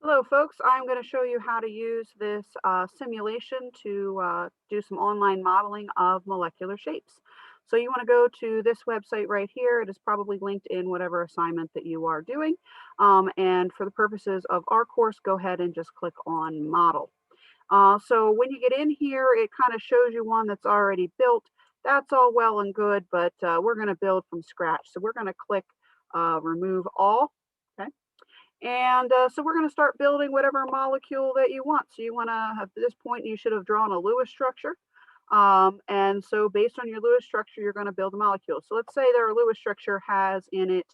Hello, folks. I'm going to show you how to use this simulation to do some online modeling of molecular shapes. So you want to go to this website right here. It is probably linked in whatever assignment that you are doing. And for the purposes of our course, go ahead and just click on model. So when you get in here, it kind of shows you one that's already built. That's all well and good, but we're going to build from scratch. So we're going to click remove all. Okay. And so we're going to start building whatever molecule that you want. So you want to, at this point, you should have drawn a Lewis structure. And so based on your Lewis structure, you're going to build a molecule. So let's say their Lewis structure has in it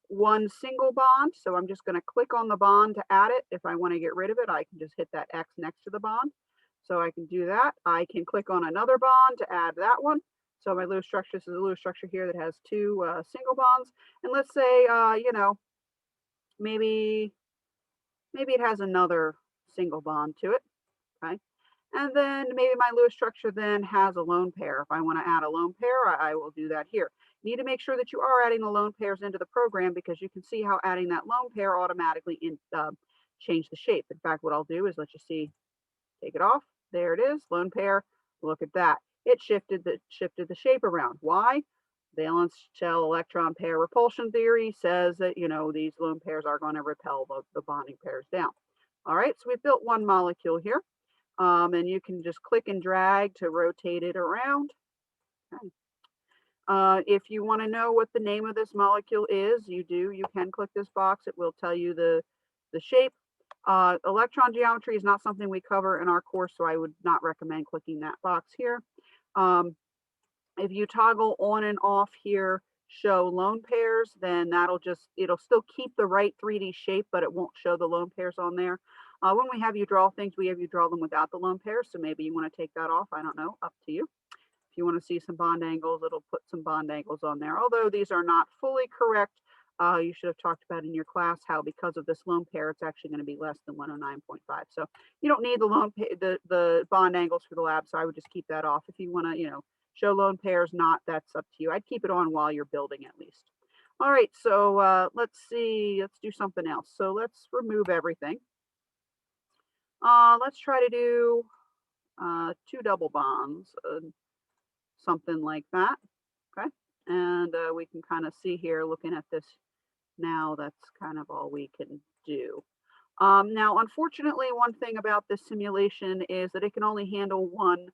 one single bond. So I'm just going to click on the bond to add it. If I want to get rid of it, I can just hit that X next to the bond. So I can do that. I can click on another bond to add that one. So my Lewis structure, this is a Lewis structure here that has two single bonds. And let's say, maybe it has another single bond to it, okay? And then maybe my Lewis structure then has a lone pair. If I want to add a lone pair, I will do that here. You need to make sure that you are adding the lone pairs into the program because you can see how adding that lone pair automatically change the shape. In fact, what I'll do is let you see, take it off. There it is, lone pair. Look at that. It shifted the shape around. Why? Valence shell electron pair repulsion theory says that, these lone pairs are going to repel the bonding pairs down. All right, so we've built one molecule here. And you can just click and drag to rotate it around. Okay. If you want to know what the name of this molecule is, you can click this box. It will tell you the shape. Electron geometry is not something we cover in our course, so I would not recommend clicking that box here. If you toggle on and off here, show lone pairs, then it'll still keep the right 3D shape, but it won't show the lone pairs on there. When we have you draw things, we have you draw them without the lone pairs, so maybe you want to take that off. I don't know, up to you. If you want to see some bond angles, it'll put some bond angles on there. Although these are not fully correct, you should have talked about in your class how because of this lone pair, it's actually going to be less than 109.5. So you don't need the bond angles for the lab, so I would just keep that off. If you want to, show lone pairs, not, that's up to you. I'd keep it on while you're building at least. All right, so let's see, let's do something else. So let's remove everything. Let's try to do two double bonds, something like that. Okay, and we can kind of see here looking at this now, that's kind of all we can do. Now, unfortunately, one thing about this simulation is that it can only handle one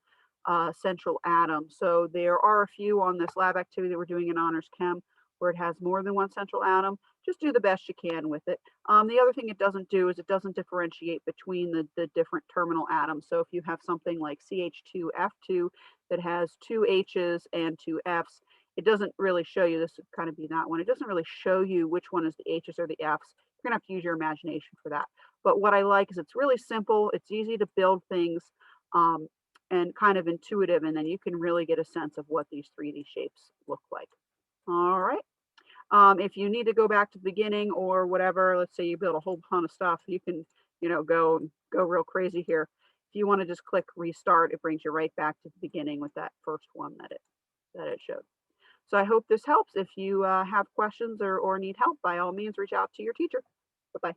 central atom. So there are a few on this lab activity that we're doing in Honors Chem where it has more than one central atom. Just do the best you can with it. The other thing it doesn't do is it doesn't differentiate between the different terminal atoms. So if you have something like CH2F2 that has two H's and two F's, it doesn't really show you, this would kind of be that one, it doesn't really show you which one is the H's or the F's. You're gonna have to use your imagination for that. But what I like is it's really simple, it's easy to build things, and kind of intuitive, and then you can really get a sense of what these 3D shapes look like. All right. If you need to go back to the beginning or whatever, let's say you build a whole ton of stuff, you can, go real crazy here. If you want to just click restart, it brings you right back to the beginning with that first one that it showed. So I hope this helps. If you have questions or need help, by all means, reach out to your teacher. Bye-bye.